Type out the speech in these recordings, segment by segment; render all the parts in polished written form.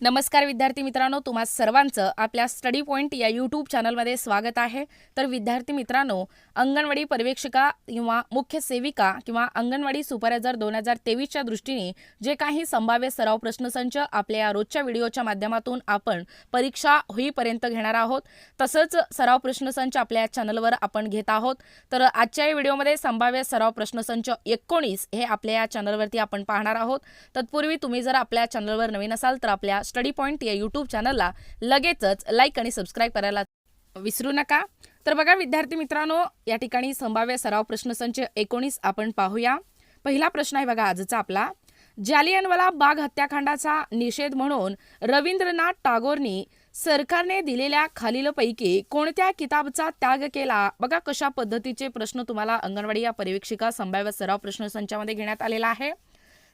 नमस्कार विद्यार्थी मित्रांनो, तुम्हा सर्वांचं आपल्या स्टडी पॉइंट या यूट्यूब चॅनलमध्ये स्वागत आहे। तर विद्यार्थी मित्रांनो, अंगणवाडी पर्यवेक्षिका किंवा मुख्य सेविका किंवा अंगणवाडी सुपरवायझर 2023च्या दृष्टीने जे काही संभाव्य सराव प्रश्नसंच आपल्या रोजच्या व्हिडिओच्या माध्यमातून आपण परीक्षा होईपर्यंत घेणार आहोत, तसंच सराव प्रश्नसंच आपल्या चॅनलवर आपण घेत आहोत। तर आजच्या या व्हिडिओमध्ये संभाव्य सराव प्रश्नसंच 19 हे आपल्या या चॅनलवरती आपण पाहणार आहोत। तत्पूर्वी तुम्ही जर आपल्या चॅनलवर नवीन असाल तर आपल्या स्टडी पॉइंट या यूट्यूब चॅनलला लगेचच लाईक आणि सबस्क्राइब करायला विसरू नका। तर बघा विद्यार्थी मित्रांनो, या ठिकाणी संभाव्य सराव प्रश्नसंच 19 आपण पाहूया। पहिला प्रश्न आहे बघा आजचा आपला, जालियनवाला बाग हत्याकांडाचा निषेध म्हणून रवींद्रनाथ टागोरनी सरकारने दिलेल्या खालीलपैकी कोणत्या किताबाचा त्याग केला? बघा कशा पद्धतीचे प्रश्न तुम्हाला अंगणवाडी या पर्यवेक्षिका संभाव्य सराव प्रश्नसंचामध्ये घेण्यात आलेला आहे।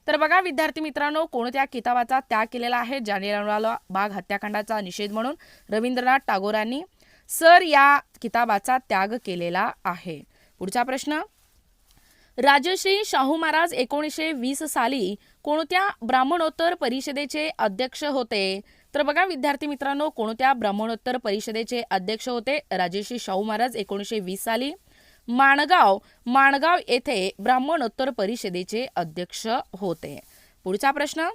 तर बघा विद्यार्थी मित्रांनो, कोणत्या किताबाचा त्याग केलेला आहे? जालियनवाला बाग हत्याकांडाचा निषेध म्हणून रवींद्रनाथ टागोरांनी सर या किताबाचा त्याग केलेला आहे। पुढचा प्रश्न, राजश्री शाहू महाराज 1920 साली कोणत्या ब्राह्मणोत्तर परिषदेचे अध्यक्ष होते? तर बघा विद्यार्थी मित्रांनो, कोणत्या ब्राह्मणोत्तर परिषदेचे अध्यक्ष होते? राजश्री शाहू महाराज 1920 साली माणगाव येथे ब्राह्मणोत्तर परिषदेचे अध्यक्ष होते। पुढचा प्रश्न,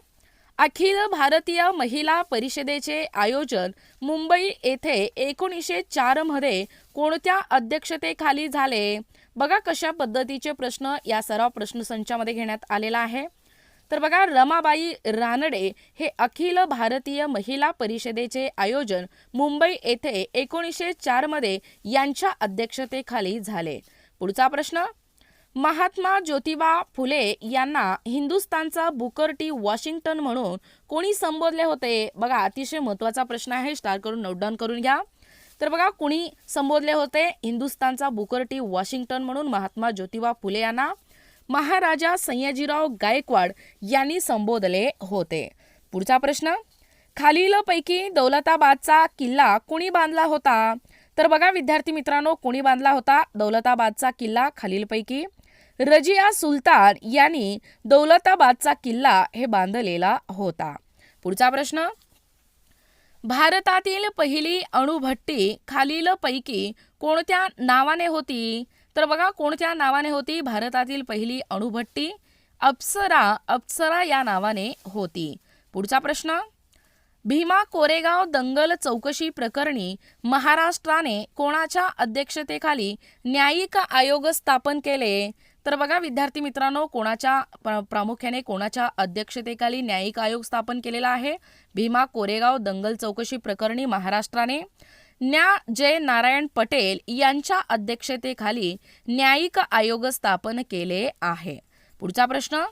अखिल भारतीय महिला परिषदेचे आयोजन मुंबई येथे 1904 मध्ये कोणत्या अध्यक्षतेखाली झाले? बघा कशा पद्धतीचे प्रश्न या सराव प्रश्नसंचामध्ये घेण्यात आलेला आहे। तर बघा रमाबाई रानडे हे अखिल भारतीय महिला परिषदेचे आयोजन मुंबई येथे 1904 मध्ये यांच्या अध्यक्षतेखाली झाले। पुढचा प्रश्न, महात्मा ज्योतिबा फुले यांना हिंदुस्थानचा बुकर टी वॉशिंग्टन म्हणून कोणी संबोधले होते? बघा अतिशय महत्त्वाचा प्रश्न आहे, स्टार करून नोट डाऊन करून घ्या। तर बघा कोणी संबोधले होते हिंदुस्थानचा बुकर टी वॉशिंग्टन म्हणून? महात्मा ज्योतिबा फुले यांना महाराजा सयाजीराव गायकवाड यांनी संबोधले होते। पुढचा प्रश्न, खालीलपैकी दौलताबादचा किल्ला कोणी बांधला होता? तर बघा विद्यार्थी मित्रांनो, कोणी बांधला होता दौलताबादचा किल्ला? खालीलपैकी रजिया सुलतान यांनी दौलताबादचा किल्ला हे बांधलेला होता। पुढचा प्रश्न, भारतातील पहिली अणुभट्टी खालीलपैकी कोणत्या नावाने होती? तर बघा कोणत्या नावाने होती भारतातील पहिली अणुभट्टी? अप्सरा या नावाने होती। पुढचा प्रश्न, भीमा कोरेगाव दंगल चौकशी प्रकरणी महाराष्ट्राने कोणाच्या अध्यक्षतेखाली न्यायिक आयोग स्थापन केले? तर बघा विद्यार्थी मित्रांनो, प्रामुख्याने कोणाच्या अध्यक्षतेखाली न्यायिक आयोग स्थापन केलेला आहे? भीमा कोरेगाव दंगल चौकशी प्रकरणी महाराष्ट्राने न्या जय नारायण पटेल यांच्या अध्यक्षतेखाली न्यायिक आयोग स्थापन केले आहे। पुढचा प्रश्न,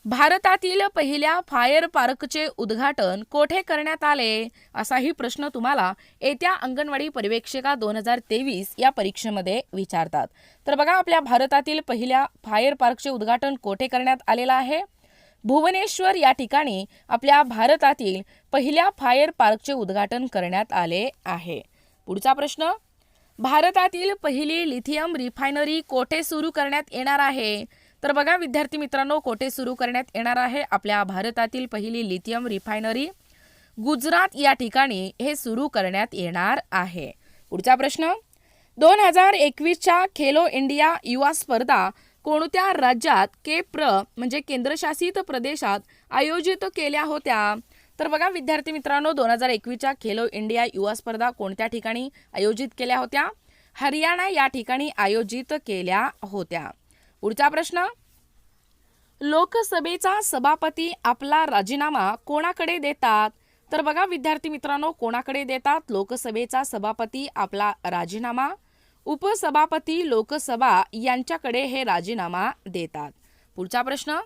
भारतातील पहिल्या फायर पार्कचे उद्घाटन कोठे करण्यात आले? असाही प्रश्न तुम्हाला येत्या अंगणवाडी पर्यवेक्षिका 2023 या परीक्षेमध्ये विचारतात। तर बघा आपल्या भारतातील पहिल्या फायर पार्कचे उद्घाटन कोठे करण्यात आलेला आहे? भुवनेश्वर या ठिकाणी आपल्या भारतातील पहिल्या फायर पार्कचे उद्घाटन करण्यात आले आहे। पुढचा प्रश्न, भारतातील पहिली लिथियम रिफायनरी कोठे सुरू करण्यात येणार आहे? तर बघा विद्यार्थी मित्रांनो, कोठे सुरू करण्यात येणार आहे? आपल्या भारतातील पहिली लिथियम रिफायनरी गुजरात या ठिकाणी हे सुरू करण्यात येणार आहे। पुढचा प्रश्न, 2021च्या खेलो इंडिया युवा स्पर्धा कोणत्या राज्यात म्हणजे केंद्रशासित प्रदेशात आयोजित केल्या होत्या? तर बघा विद्यार्थी मित्रांनो, 2021च्या खेलो इंडिया युवा स्पर्धा कोणत्या ठिकाणी आयोजित केल्या होत्या? हरियाणा या ठिकाणी आयोजित केल्या होत्या। पुढचा प्रश्न, लोकसभेचा सभापती आपला राजीनामा कोणाकडे देतात? तर बघा विद्यार्थी मित्रांनो, कोणाकडे देतात लोकसभेचा सभापती आपला राजीनामा? उपसभापती लोकसभा यांच्याकडे हे राजीनामा देतात। पुढचा प्रश्न,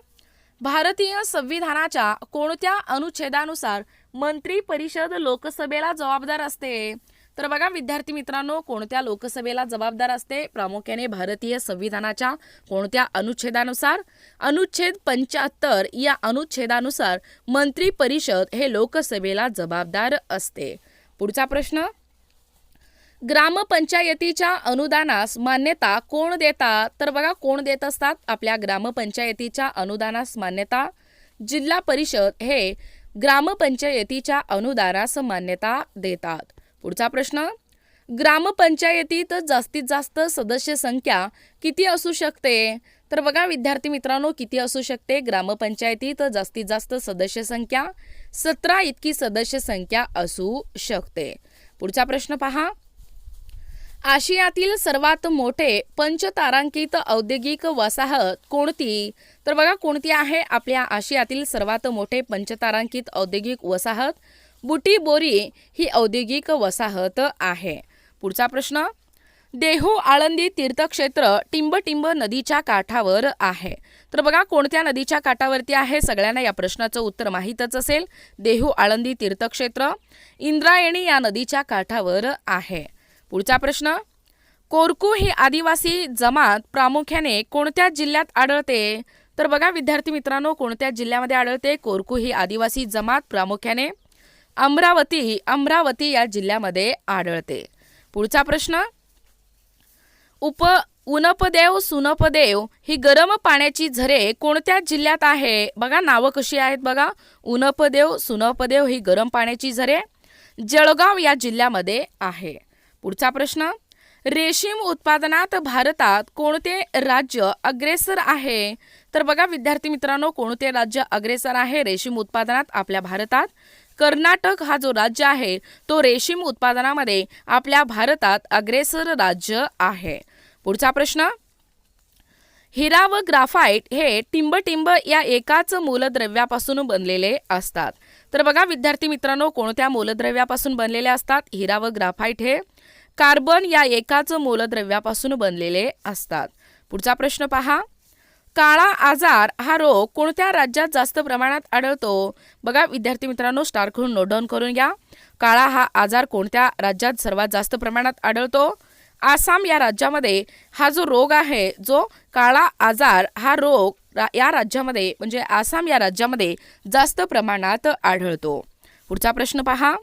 भारतीय संविधानाच्या कोणत्या अनुच्छेदानुसार मंत्री परिषद लोकसभेला जबाबदार असते? तर बघा विद्यार्थी मित्रांनो, कोणत्या लोकसभेला जबाबदार असते? प्रामुख्याने भारतीय संविधानाच्या कोणत्या अनुच्छेदानुसार? अनुच्छेद 75 या अनुच्छेदानुसार मंत्री परिषद हे लोकसभेला जबाबदार असते। पुढचा प्रश्न, ग्रामपंचायतीच्या अनुदानास मान्यता कोण देतात? तर बघा कोण देत असतात आपल्या ग्रामपंचायतीच्या अनुदानास मान्यता? जिल्हा परिषद हे ग्रामपंचायतीच्या अनुदानास मान्यता देतात? पुढचा प्रश्न, ग्रामपंचायतीत जास्तीत जास्त सदस्य संख्या किती असू शकते? तर बघा विद्यार्थी मित्रांनो, किती असू शकते? ग्रामपंचायतीत जास्तीत जास्त सदस्य संख्या 17 इतकी सदस्य संख्या असू शकते. पुढचा प्रश्न पहा, आशियातील सर्वात मोठे पंचतारांकित औद्योगिक वसाहत कोणती? तर बघा कोणती आहे आपल्या आशियातील सर्वात मोठे पंचतारांकित औद्योगिक वसाहत? बुटीबोरी ही औद्योगिक वसाहत आहे. पुढचा प्रश्न, देहू आळंदी तीर्थक्षेत्र टिंबटिंब नदीच्या काठावर आहे. तर बघा कोणत्या नदीच्या काठावरती आहे? सगळ्यांना या प्रश्नाचं उत्तर माहीतच असेल. देहू आळंदी तीर्थक्षेत्र इंद्रायणी या नदीच्या काठावर आहे. पुढचा प्रश्न, कोरकू ही आदिवासी जमात प्रामुख्याने कोणत्या जिल्ह्यात आढळते? तर बघा विद्यार्थी मित्रांनो, कोणत्या जिल्ह्यामध्ये आढळते? कोरकू ही आदिवासी जमात प्रामुख्याने अमरावती या जिल्ह्यामध्ये आढळते. पुढचा प्रश्न, उनपदेव सुनपदेव ही गरम पाण्याची झरे कोणत्या जिल्ह्यात आहे? बघा नावं कशी आहेत बघा. उनपदेव सुनपदेव ही गरम पाण्याची झरे जळगाव या जिल्ह्यामध्ये आहे. पुढचा प्रश्न, रेशीम उत्पादनात भारतात कोणते राज्य अग्रेसर आहे? तर बघा विद्यार्थी मित्रांनो, कोणते राज्य अग्रेसर आहे रेशीम उत्पादनात आपल्या भारतात? कर्नाटक हा जो राज्य आहे तो रेशीम उत्पादनामध्ये आपल्या भारतात अग्रेसर राज्य आहे. पुढचा प्रश्न, हिरा व ग्राफाइट हे टिंबटिंब या एकाच मूलद्रव्यापासून बनलेले असतात. तर बघा विद्यार्थी मित्रांनो, कोणत्या मूलद्रव्यापासून बनलेले असतात? हिरा व ग्राफाइट हे कार्बन या एकाच मूलद्रव्यापासून बनलेले असतात. पुढचा प्रश्न पहा, काळा आजार हा रोग कोणत्या राज्यात जास्त प्रमाणात आढळतो? बघा विद्यार्थी मित्रांनो, स्टार करून नोट डाऊन करून घ्या. काळा हा आजार कोणत्या राज्यात सर्वात जास्त प्रमाणात आढळतो? आसाम या राज्यामध्ये हा जो रोग आहे, जो काळा आजार हा रोग या राज्यामध्ये म्हणजे आसाम या राज्यामध्ये जास्त प्रमाणात आढळतो. पुढचा प्रश्न पहा,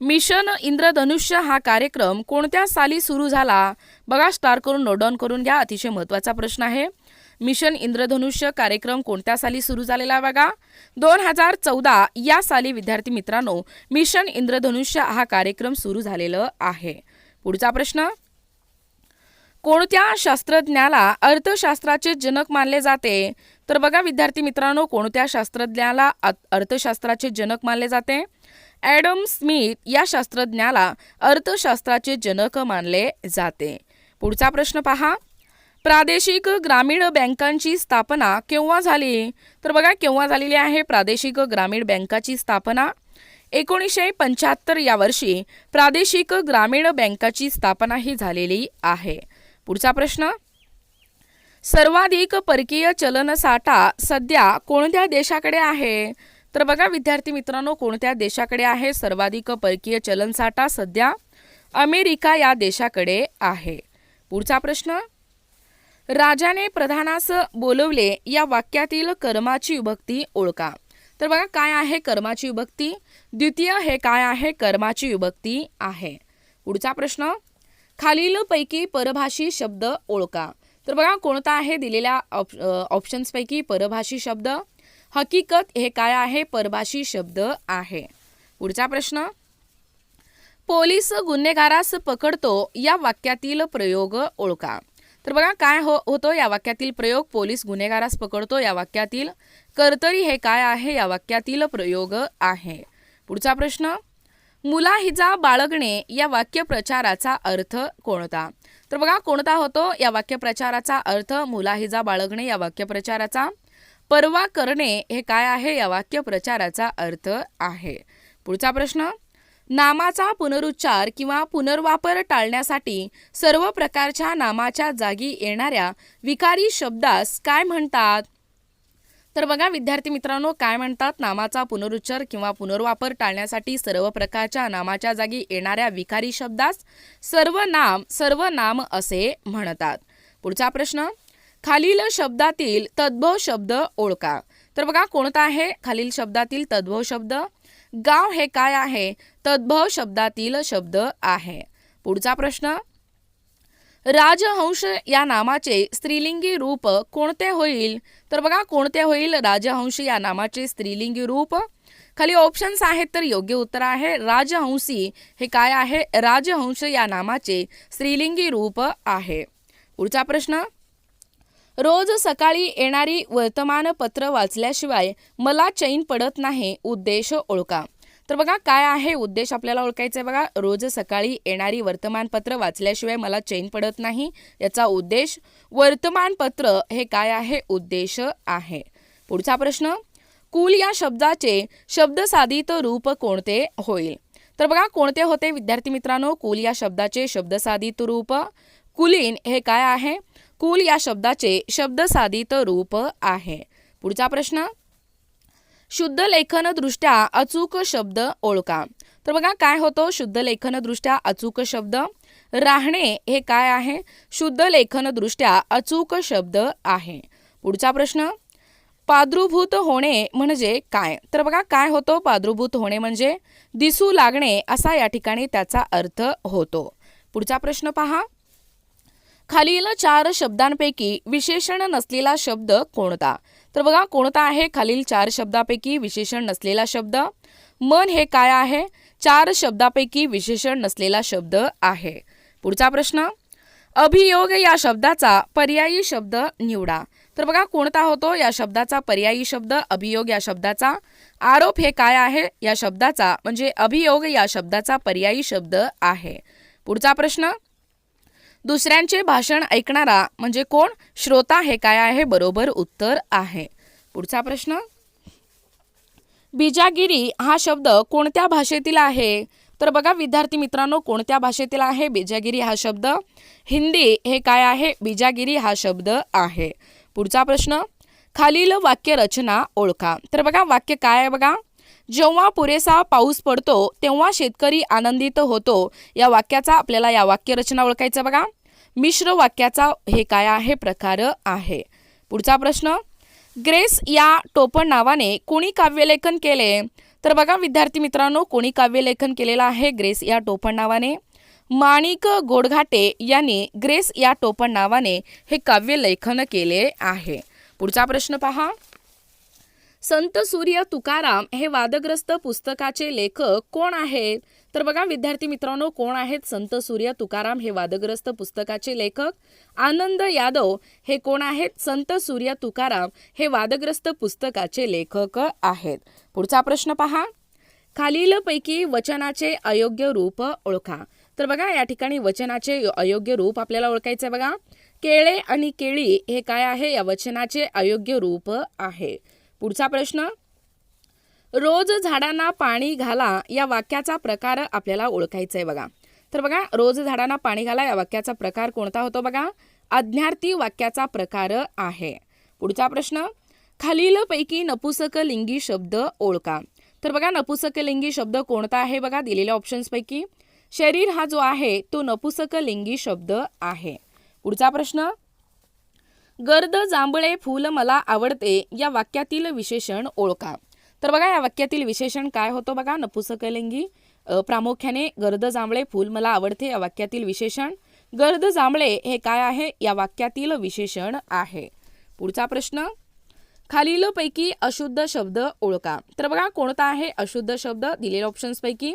मिशन इंद्रधनुष्य हा कार्यक्रम कोणत्या साली सुरू झाला? बघा स्टार करून नोट डाऊन करून घ्या. अतिशय महत्त्वाचा प्रश्न आहे. मिशन इंद्रधनुष्य कार्यक्रम कोणत्या साली सुरू झालेला? बघा 2014 या साली विद्यार्थी मित्रांनो मिशन इंद्रधनुष्य हा कार्यक्रम सुरू झालेला आहे. पुढचा प्रश्न, कोणत्या शास्त्रज्ञाला अर्थशास्त्राचे जनक मानले जाते? तर बघा विद्यार्थी मित्रांनो, कोणत्या शास्त्रज्ञाला अर्थशास्त्राचे जनक मानले जाते? ॲडम स्मिथ या शास्त्रज्ञाला अर्थशास्त्राचे जनक मानले जाते. पुढचा प्रश्न पहा, प्रादेशिक ग्रामीण बँकांची स्थापना केव्हा झाली? तर बघा केव्हा झालेली आहे प्रादेशिक ग्रामीण बँकाची स्थापना? 1975 या वर्षी प्रादेशिक ग्रामीण बँकाची स्थापना ही झालेली आहे. पुढचा प्रश्न, सर्वाधिक परकीय चलनसाठा सध्या कोणत्या देशाकडे आहे? तर बघा विद्यार्थी मित्रांनो, कोणत्या देशाकडे आहे सर्वाधिक परकीय चलनसाठा? सध्या अमेरिका या देशाकडे आहे. पुढचा प्रश्न, राजाने प्रधानास बोलवले या वाक्यातील कर्माची विभक्ती ओळखा. तर बघा काय आहे कर्माची विभक्ती? द्वितीय हे काय आहे? कर्माची विभक्ती आहे. पुढचा प्रश्न, खालीलपैकी परभाषी शब्द ओळखा. तर बघा कोणता आहे दिलेल्या ऑप्शन्सपैकी परभाषी शब्द? हकीकत हे काय आहे? परभाषी शब्द आहे. पुढचा प्रश्न, पोलीस गुन्हेगारास पकडतो या वाक्यातील प्रयोग ओळखा. तर बघा काय होतो या वाक्यातील प्रयोग? पोलीस गुन्हेगारास पकडतो या वाक्यातील कर्तरी हे काय आहे? या वाक्यातील प्रयोग आहे. पुढचा प्रश्न, मुलाहिजा बाळगणे या वाक्यप्रचाराचा अर्थ कोणता? तर बघा कोणता होतो या वाक्यप्रचाराचा अर्थ? मुलाहिजा बाळगणे या वाक्यप्रचाराचा. परवा करणे हे काय आहे? या वाक्यप्रचाराचा अर्थ आहे. पुढचा प्रश्न, नामाचा पुनरुच्चार किंवा पुनर्वापर टाळण्यासाठी सर्व प्रकारच्या नामाच्या जागी येणाऱ्या विकारी शब्दास काय म्हणतात? तर बघा विद्यार्थी मित्रांनो, काय म्हणतात? नामाचा पुनरुच्चार किंवा पुनर्वापर टाळण्यासाठी सर्व प्रकारच्या नामाच्या जागी येणाऱ्या विकारी शब्दास सर्वनाम असे म्हणतात. पुढचा प्रश्न, खालील शब्दातील तद्भव शब्द ओळखा. तर बघा कोणता आहे खालील शब्दातील तद्भव शब्द? गाव हे काय आहे? तद्भव शब्दातील शब्द आहे. पुढचा प्रश्न, राजहंस या नामाचे स्त्रीलिंगी रूप कोणते होईल? तर बघा कोणते होईल राजहंस या नामाचे स्त्रीलिंगी रूप? खाली ऑप्शन्स आहेत तर योग्य उत्तर आहे राजहंसी. हे काय आहे? राजहंस या नामाचे स्त्रीलिंगी रूप आहे. पुढचा प्रश्न, रोज सकाळी येणारी वर्तमानपत्र वाचल्याशिवाय मला चैन पडत नाही, उद्देश ओळखा. तर बघा काय आहे उद्देश आपल्याला ओळखायचा आहे. बघा, रोज सकाळी येणारी वर्तमानपत्र वाचल्याशिवाय मला चैन पडत नाही, याचा उद्देश वर्तमानपत्र हे काय आहे? उद्देश आहे. पुढचा प्रश्न, कुल या शब्दाचे शब्दसाधित रूप कोणते होईल? तर बघा कोणते होते विद्यार्थी मित्रांनो? कुल या शब्दाचे शब्दसाधित रूप कुलीन हे काय आहे? कुल या शब्दाचे शब्दसाधित रूप आहे. पुढचा प्रश्न, शुद्ध लेखनदृष्ट्या अचूक शब्द ओळखा. तर बघा काय होतो शुद्ध लेखनदृष्ट्या अचूक शब्द? राहणे हे काय आहे? शुद्ध लेखनदृष्ट्या अचूक शब्द आहे. पुढचा प्रश्न, प्रादुर्भूत होणे म्हणजे काय? तर बघा काय होतो प्रादुर्भूत होणे म्हणजे दिसू लागणे असा या ठिकाणी त्याचा अर्थ होतो. पुढचा प्रश्न पहा, खालील 4 शब्दांपैकी विशेषण नसलेला शब्द कोणता? तर बघा कोणता आहे खालील 4 शब्दापैकी विशेषण नसलेला शब्द? मन हे काय आहे? 4 शब्दापैकी विशेषण नसलेला शब्द आहे. पुढचा प्रश्न, अभियोग या शब्दाचा पर्यायी शब्द निवडा. तर बघा कोणता होतो या शब्दाचा पर्यायी शब्द? अभियोग या शब्दाचा. आरोप हे काय आहे? या शब्दाचा म्हणजे अभियोग या शब्दाचा पर्यायी शब्द आहे. पुढचा प्रश्न, दुसऱ्यांचे भाषण ऐकणारा म्हणजे कोण? श्रोता हे काय आहे? बरोबर उत्तर आहे. पुढचा प्रश्न, बिजागिरी हा शब्द कोणत्या भाषेतील आहे? तर बघा विद्यार्थी मित्रांनो कोणत्या भाषेतील आहे बिजागिरी हा शब्द? हिंदी हे काय आहे? बिजागिरी हा शब्द आहे. पुढचा प्रश्न, खालील वाक्य रचना ओळखा. तर बघा वाक्य काय आहे? बघा, जेव्हा पुरेसा पाऊस पडतो तेव्हा शेतकरी आनंदित होतो. या वाक्याचा आपल्याला या वाक्य रचना ओळखायचं. बघा, मिश्र वाक्याचा हे काय आहे? प्रकार आहे. पुढचा प्रश्न, ग्रेस या टोपण नावाने कोणी काव्यलेखन केले? तर बघा विद्यार्थी मित्रांनो कोणी काव्यलेखन केलेलं आहे ग्रेस या टोपण नावाने? माणिक गोडघाटे यांनी ग्रेस या टोपण नावाने हे काव्यलेखन केले आहे. पुढचा प्रश्न पहा, संत सूर्य तुकाराम हे वादग्रस्त पुस्तकाचे लेखक कोण आहेत? तर बघा विद्यार्थी मित्रांनो कोण आहेत संत सूर्य तुकाराम हे वादग्रस्त पुस्तकाचे लेखक? आनंद यादव हे कोण आहेत? संत सूर्य तुकाराम हे वादग्रस्त पुस्तकाचे लेखक आहेत. पुढचा प्रश्न पहा, खालीलपैकी वचनाचे अयोग्य रूप ओळखा. तर बघा या ठिकाणी वचनाचे अयोग्य रूप आपल्याला ओळखायचे. बघा, केळे आणि केळी हे काय आहे? या वचनाचे अयोग्य रूप आहे. पुढचा प्रश्न, रोज झाडांना पाणी घाला या वाक्याचा प्रकार आपल्याला ओळखायचा आहे. बघा, तर बघा रोज झाडांना पाणी घाला या वाक्याचा प्रकार कोणता होतो? बघा, आज्ञार्थी वाक्याचा प्रकार आहे. पुढचा प्रश्न, खालीलपैकी नपुसकलिंगी शब्द ओळखा. तर बघा नपुसकलिंगी शब्द कोणता आहे? बघा दिलेल्या ऑप्शन्सपैकी शरीर हा जो आहे तो नपुसकलिंगी शब्द आहे. पुढचा प्रश्न, गर्द जांभळे फूल मला आवडते या वाक्यातील विशेषण ओळखा. तर बघा या वाक्यातील विशेषण काय होतं? बघा नपुसकलिंगी प्रामुख्याने गर्द जांभळे फूल मला आवडते या वाक्यातील विशेषण. गर्द जांभळे हे काय आहे? या वाक्यातील विशेषण आहे. पुढचा प्रश्न, खालीलपैकी अशुद्ध शब्द ओळखा. तर बघा कोणता आहे अशुद्ध शब्द? दिलेल्या ऑप्शन्सपैकी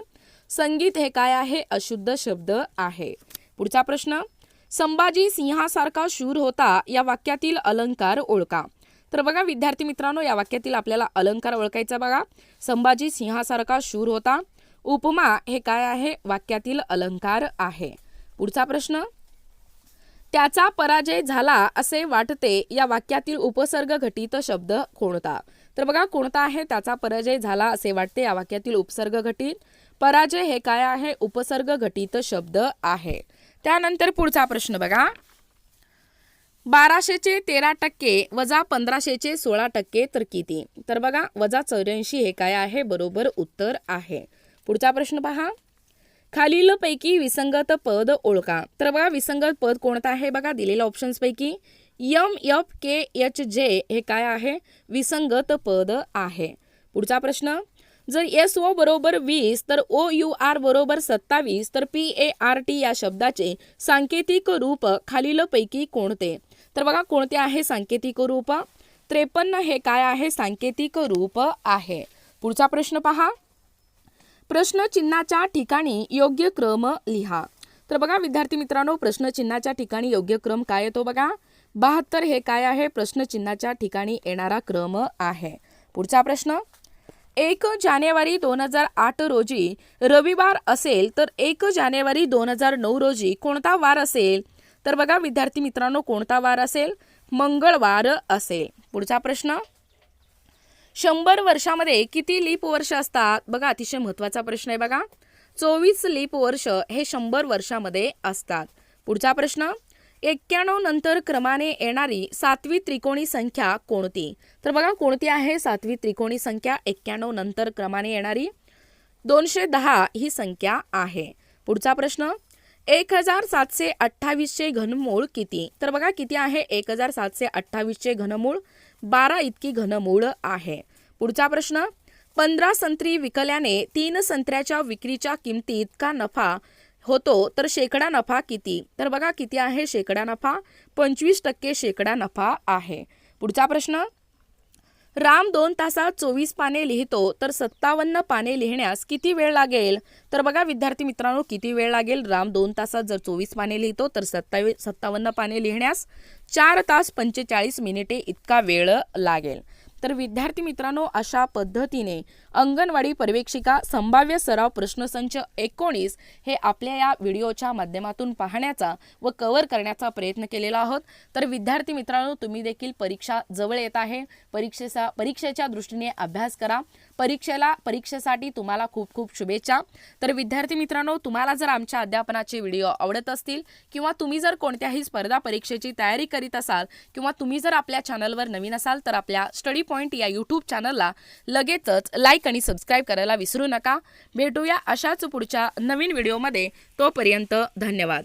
संगीत हे काय आहे? अशुद्ध शब्द आहे. पुढचा प्रश्न, संभाजी सिंहासारखा शूर होता या वाक्यातील अलंकार ओळखा. तर बघा विद्यार्थी मित्रांनो या वाक्यातील आपल्याला अलंकार ओळखायचा. बघा, संभाजी सिंहासारखा शूर होता. उपमा हे काय आहे? वाक्यातील अलंकार आहे. पुढचा प्रश्न, त्याचा पराजय झाला असे वाटते या वाक्यातील उपसर्ग घटित शब्द कोणता? तर बघा कोणता आहे? त्याचा पराजय झाला असे वाटते या वाक्यातील उपसर्ग घटित. पराजय हे काय आहे? उपसर्ग घटित शब्द आहे. त्यानंतर पुढचा प्रश्न बघा, 1200चे 13% वजा 1500चे 16% तर किती? तर बघा वजा 84 हे काय आहे? बरोबर उत्तर आहे. पुढचा प्रश्न पहा, खालीलपैकी विसंगत पद ओळखा. तर बघा विसंगत पद कोणता आहे? बघा दिलेल्या ऑप्शन्सपैकी MFKHJ हे काय आहे? विसंगत पद आहे. पुढचा प्रश्न, जर SO बरोबर 20 तर OUR बरोबर 27 तर PART या शब्दाचे सांकेतिक रूप खालीलपैकी कोणते? तर बघा कोणते आहे सांकेतिक रूप? 53 हे काय आहे? सांकेतिक रूप आहे. पुढचा प्रश्न पहा, प्रश्नचिन्हाच्या ठिकाणी योग्य क्रम लिहा. तर बघा विद्यार्थी मित्रांनो, प्रश्नचिन्हाच्या ठिकाणी योग्य क्रम काय येतो बघा, 72 हे काय आहे, प्रश्नचिन्हाच्या ठिकाणी येणारा क्रम आहे. पुढचा प्रश्न, 1 जानेवारी 2008 रोजी रविवार असेल तर 1 जानेवारी 2009 रोजी कोणता वार असेल. तर बघा विद्यार्थी मित्रांनो, कोणता वार असेल, मंगळवार असेल. पुढचा प्रश्न, 100 वर्षामध्ये किती लीप वर्ष असतात. बघा अतिशय महत्त्वाचा प्रश्न आहे बघा, 24 लीप वर्ष हे 100 वर्षामध्ये असतात. पुढचा प्रश्न, 91 नंतर क्रमाने येणारी 7वी त्रिकोणी संख्या कोणती. तर बघा कोणती आहे 7वी त्रिकोणी संख्या, 91 नंतर क्रमाने येणारी 210 ही संख्या आहे. पुढचा प्रश्न, 1728 चे घनमूळ किती. तर बघा किती आहे, 1728 चे घनमूळ 12 इतकी घनमूळ आहे. पुढचा प्रश्न, 15 संत्री विकल्याने 3 संत्र्याच्या विक्रीच्या किमतीत का नफा होतो. तर शेकडा नफा किती. तर बघा किती आहे शेकडा नफा, 25% शेकडा नफा आहे. पुढचा प्रश्न, राम 2 तासात 24 पाने लिहितो तर 57 पाने लिहिण्यास किती वेळ लागेल. तर बघा विद्यार्थी मित्रांनो, किती वेळ लागेल, राम 2 तासात जर 24 पाने लिहितो तर 57 पाने लिहिण्यास 4 तास 45 मिनिटे इतका वेळ लागेल. तर विद्यार्थी मित्रांनो, अशा पद्धतीने अंगणवाडी पर्यवेक्षिका संभाव्य सराव प्रश्नसंच 19 हे आपल्या या व्हिडिओच्या माध्यमातून पाहण्याचा व कव्हर करण्याचा प्रयत्न केलेला आहोत. तर विद्यार्थी मित्रांनो, तुम्ही देखील परीक्षा जवळ येत आहे, परीक्षेच्या दृष्टीने अभ्यास करा. परीक्षेसाठी तुम्हाला खूप खूप शुभेच्छा. तर विद्यार्थी मित्रांनो, तुम्हाला जर आमच्या अध्यापनाचे व्हिडिओ आवडत असतील किंवा तुम्ही जर कोणत्याही स्पर्धा परीक्षेची तयारी करीत असाल किंवा तुम्ही जर आपल्या चॅनलवर नवीन असाल तर आपल्या स्टडी पॉइंट या यूट्यूब चॅनलला लगेचच लाईक आणि सबस्क्राईब करायला विसरू नका. भेटूया अशाच पुढच्या नवीन व्हिडिओमध्ये. तोपर्यंत धन्यवाद.